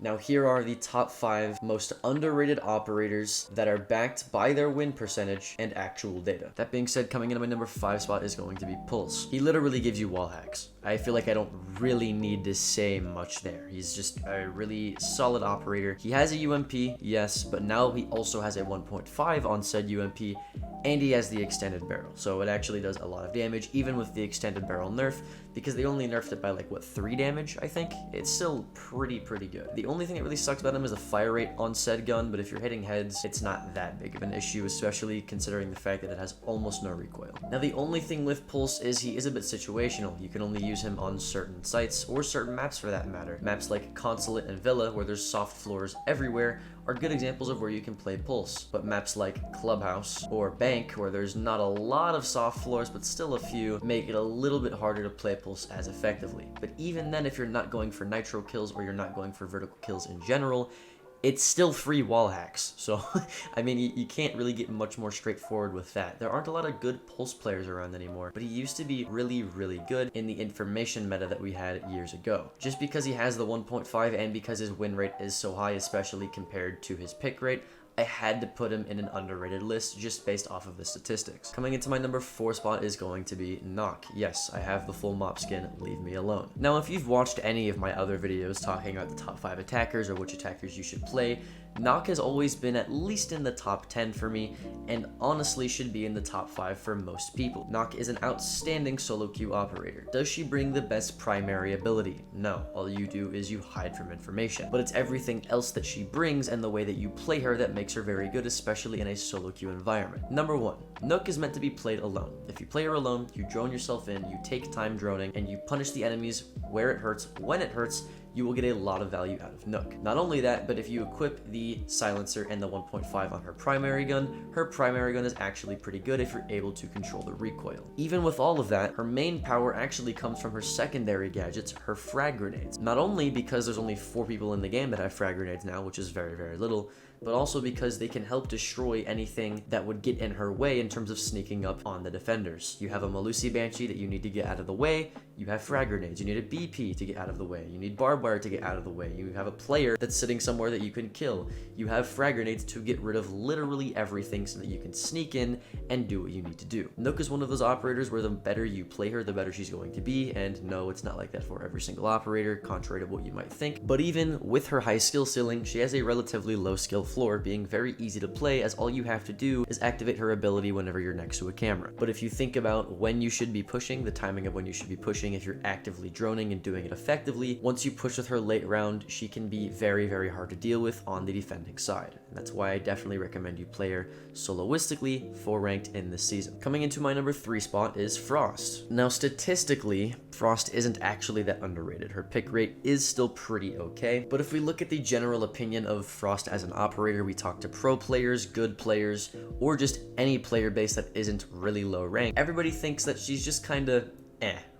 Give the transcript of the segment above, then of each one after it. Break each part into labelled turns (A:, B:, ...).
A: Now here are the top 5 most underrated operators that are backed by their win percentage and actual data. That being said, coming into my number 5 spot is going to be Pulse. He literally gives you wall hacks. I feel like I don't really need to say much there. He's just a really solid operator. He has a UMP, yes, but now he also has a 1.5 on said UMP, and he has the extended barrel. So it actually does a lot of damage, even with the extended barrel nerf, because they only nerfed it by like, what, 3 damage, I think? It's still pretty good. The only thing that really sucks about him is the fire rate on said gun, but if you're hitting heads, it's not that big of an issue, especially considering the fact that it has almost no recoil. Now, the only thing with Pulse is he is a bit situational. You can only use him on certain sites, or certain maps for that matter. Maps like Consulate and Villa, where there's soft floors everywhere, are good examples of where you can play Pulse. But maps like Clubhouse or Bank, where there's not a lot of soft floors, but still a few, make it a little bit harder to play Pulse as effectively. But even then, if you're not going for nitro kills or you're not going for vertical kills in general, it's still free wall hacks. So, I mean, you can't really get much more straightforward with that. There aren't a lot of good Pulse players around anymore, but he used to be really good in the information meta that we had years ago. Just because he has the 1.5 and because his win rate is so high, especially compared to his pick rate, I had to put him in an underrated list just based off of the statistics. Coming into my number 4 spot is going to be Knock. Yes, I have the full mop skin, leave me alone. Now, if you've watched any of my other videos talking about the top 5 attackers or which attackers you should play, Knock has always been at least in the top 10 for me, and honestly should be in the top 5 for most people. Knock is an outstanding solo queue operator. Does she bring the best primary ability? No, all you do is you hide from information. But it's everything else that she brings and the way that you play her that makes her very good, especially in a solo queue environment. Number 1, Nook is meant to be played alone. If you play her alone, you drone yourself in, you take time droning, and you punish the enemies where it hurts, when it hurts, you will get a lot of value out of Nook. Not only that, but if you equip the silencer and the 1.5 on her primary gun is actually pretty good if you're able to control the recoil. Even with all of that, her main power actually comes from her secondary gadgets, her frag grenades. Not only because there's only 4 people in the game that have frag grenades now, which is very little, but also because they can help destroy anything that would get in her way in terms of sneaking up on the defenders. You have a Malusi Banshee that you need to get out of the way, you have frag grenades, you need a BP to get out of the way, you need barbed wire to get out of the way, you have a player that's sitting somewhere that you can kill, you have frag grenades to get rid of literally everything so that you can sneak in and do what you need to do. Nook is one of those operators where the better you play her, the better she's going to be, and no, it's not like that for every single operator, contrary to what you might think. But even with her high skill ceiling, she has a relatively low skill floor, being very easy to play as all you have to do is activate her ability whenever you're next to a camera. But if you think about when you should be pushing, the timing of when you should be pushing, if you're actively droning and doing it effectively, once you push with her late round, she can be very hard to deal with on the defending side. And that's why I definitely recommend you play her soloistically, 4 ranked in this season. Coming into my number 3 spot is Frost. Now, statistically, Frost isn't actually that underrated. Her pick rate is still pretty okay, but if we look at the general opinion of Frost as an operator, we talk to pro players, good players, or just any player base that isn't really low rank, everybody thinks that she's just kinda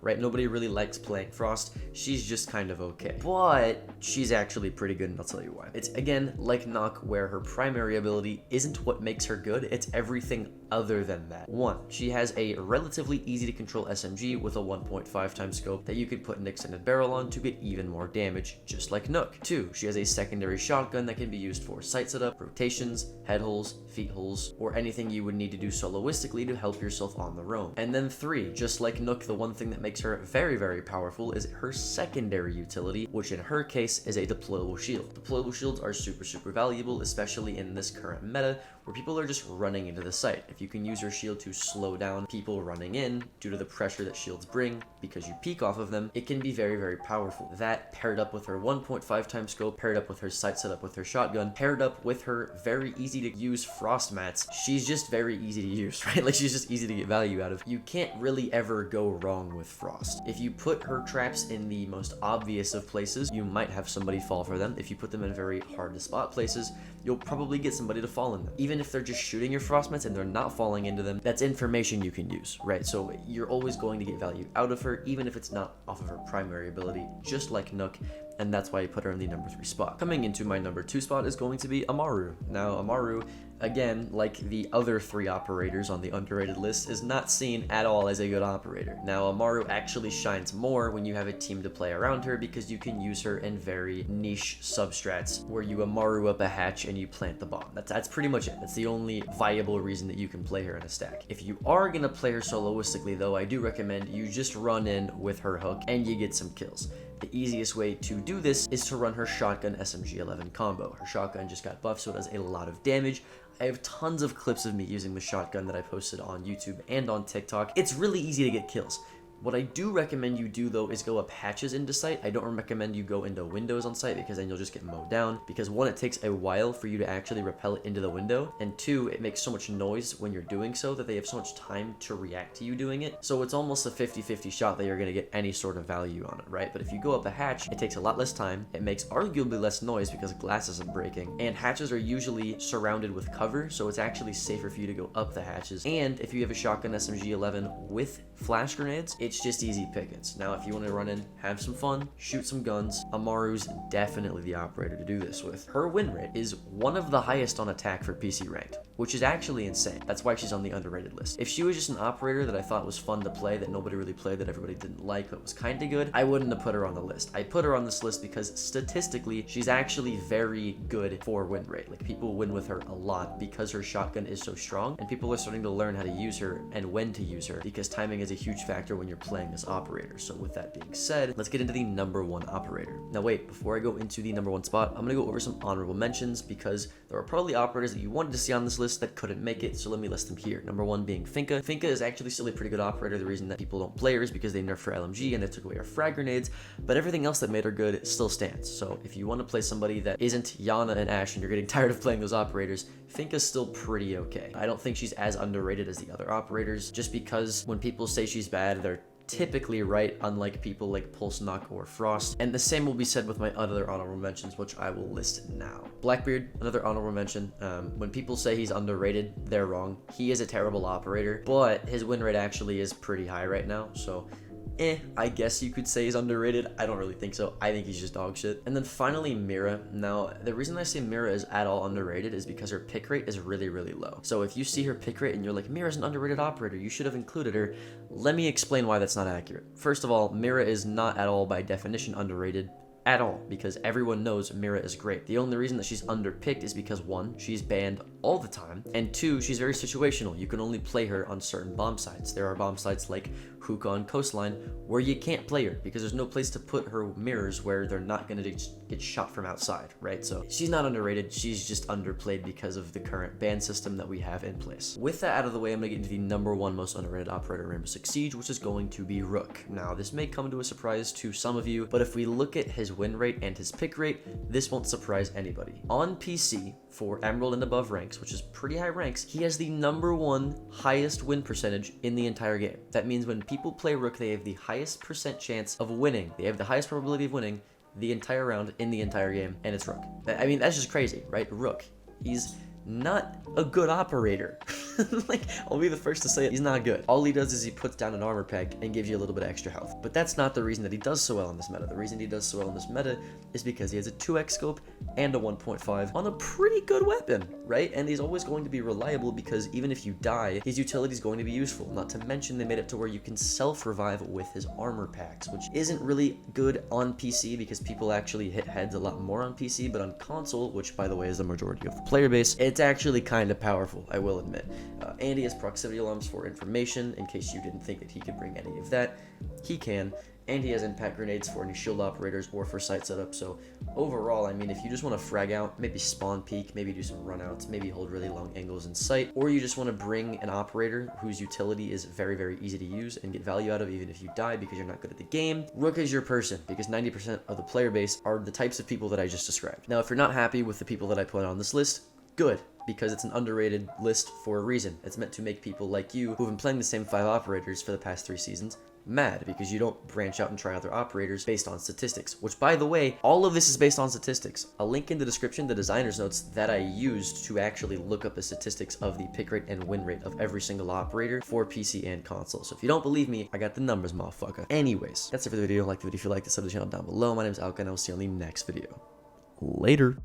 A: right? Nobody really likes playing Frost. She's just kind of okay. But she's actually pretty good, and I'll tell you why. It's, again, like Knock, where her primary ability isn't what makes her good, it's everything other than that. 1, she has a relatively easy to control SMG with a 1.5 times scope that you could put an extended barrel on to get even more damage, just like Nook. 2, she has a secondary shotgun that can be used for sight setup, rotations, head holes, feet holes, or anything you would need to do soloistically to help yourself on the roam. And then 3, just like Nook, the one thing that makes her very powerful is her secondary utility, which in her case is a deployable shield. Deployable shields are super valuable, especially in this current meta where people are just running into the site. If you can use your shield to slow down people running in due to the pressure that shields bring because you peek off of them, it can be very powerful. That paired up with her 1.5 times scope, paired up with her sight setup with her shotgun, paired up with her very easy to use frost mats, she's just very easy to use, right? Like, she's just easy to get value out of. You can't really ever go wrong with Frost. If you put her traps in the most obvious of places, you might have somebody fall for them. If you put them in very hard to spot places, you'll probably get somebody to fall in them. Even if they're just shooting your frost mats and they're not falling into them, that's information you can use, right? So you're always going to get value out of her, even if it's not off of her primary ability, just like Nook. and that's why I put her in the number 3 spot. Coming into my number 2 spot is going to be Amaru. Now, Amaru, again, like the other 3 operators on the underrated list, is not seen at all as a good operator. Now, Amaru actually shines more when you have a team to play around her because you can use her in very niche substrats where you Amaru up a hatch and you plant the bomb. That's pretty much it. That's the only viable reason that you can play her in a stack. If you are going to play her soloistically, though, I do recommend you just run in with her hook and you get some kills. The easiest way to do this is to run her shotgun SMG-11 combo. Her shotgun just got buffed, so it does a lot of damage. I have tons of clips of me using the shotgun that I posted on YouTube and on TikTok. It's really easy to get kills. What I do recommend you do, though, is go up hatches into site. I don't recommend you go into windows on site because then you'll just get mowed down. Because 1, it takes a while for you to actually repel it into the window. And 2, it makes so much noise when you're doing so that they have so much time to react to you doing it. So it's almost a 50-50 shot that you're going to get any sort of value on it, right? But if you go up a hatch, it takes a lot less time. It makes arguably less noise because glass isn't breaking. And hatches are usually surrounded with cover, so it's actually safer for you to go up the hatches. And if you have a shotgun SMG-11 with flash grenades, it's just easy pickings. Now, if you want to run in, have some fun, shoot some guns, Amaru's definitely the operator to do this with. Her win rate is one of the highest on attack for PC ranked, which is actually insane. That's why she's on the underrated list. If she was just an operator that I thought was fun to play, that nobody really played, that everybody didn't like, but was kind of good, I wouldn't have put her on the list. I put her on this list because statistically, she's actually very good for win rate. Like, people win with her a lot because her shotgun is so strong, and people are starting to learn how to use her and when to use her because timing is a huge factor when you're playing this operator. So with that being said, let's get into the number 1 operator. Now wait, before I go into the number 1 spot, I'm gonna go over some honorable mentions because there are probably operators that you wanted to see on this list that couldn't make it, so let me list them here. Number 1 being Finka. Finka is actually still a pretty good operator. The reason that people don't play her is because they nerfed her LMG and they took away her frag grenades, but everything else that made her good still stands. So if you want to play somebody that isn't Yana and Ashe and you're getting tired of playing those operators, Finka's still pretty okay. I don't think she's as underrated as the other operators, just because when people say she's bad, they're typically right, unlike people like Pulse Knock or Frost. And the same will be said with my other honorable mentions, which I will list now. Blackbeard, another honorable mention. When people say he's underrated, they're wrong. He is a terrible operator, but his win rate actually is pretty high right now, so I guess you could say he's underrated. I don't really think so. I think he's just dog shit. And then finally, Mira. Now, the reason I say Mira is at all underrated is because her pick rate is really, really low. So if you see her pick rate and you're like, Mira's an underrated operator, you should have included her, let me explain why that's not accurate. First of all, Mira is not at all by definition underrated. At all, because everyone knows Mira is great. The only reason that she's underpicked is because 1, she's banned all the time, and 2, she's very situational. You can only play her on certain bomb sites. There are bomb sites like Hookah on Coastline where you can't play her because there's no place to put her mirrors where they're not going to get shot from outside, right? So she's not underrated, she's just underplayed because of the current ban system that we have in place. With that out of the way, I'm going to get into the number 1 most underrated operator in Rainbow Six Siege, which is going to be Rook. Now, this may come to a surprise to some of you, but if we look at his win rate and his pick rate, this won't surprise anybody. On PC, for Emerald and above ranks, which is pretty high ranks, he has the number 1 highest win percentage in the entire game. That means when people play Rook, they have the highest percent chance of winning. They have the highest probability of winning the entire round in the entire game, and it's Rook. I mean, that's just crazy, right? Rook, he's not a good operator. Like, I'll be the first to say it, he's not good. All he does is he puts down an armor pack and gives you a little bit of extra health. But that's not the reason that he does so well in this meta. The reason he does so well in this meta is because he has a 2x scope and a 1.5 on a pretty good weapon, right? And he's always going to be reliable because even if you die, his utility is going to be useful. Not to mention they made it to where you can self-revive with his armor packs, which isn't really good on PC because people actually hit heads a lot more on PC, but on console, which by the way is the majority of the player base, it's actually kind of powerful, I will admit. And he has proximity alarms for information, in case you didn't think that he could bring any of that. He can. And he has impact grenades for any shield operators or for site setup. So overall, I mean, if you just want to frag out, maybe spawn peek, maybe do some runouts, maybe hold really long angles in sight, or you just want to bring an operator whose utility is very, very easy to use and get value out of even if you die because you're not good at the game, Rook is your person because 90% of the player base are the types of people that I just described. Now, if you're not happy with the people that I put on this list, good, because it's an underrated list for a reason. It's meant to make people like you who've been playing the same 5 operators for the past 3 seasons mad because you don't branch out and try other operators based on statistics, which, by the way, all of this is based on statistics. I'll link in the description the designer's notes that I used to actually look up the statistics of the pick rate and win rate of every single operator for PC and console. So if you don't believe me, I got the numbers, motherfucker. Anyways, that's it for the video. Like the video if you liked it, sub to the channel down below. My name is Alka, and I'll see you on the next video. Later.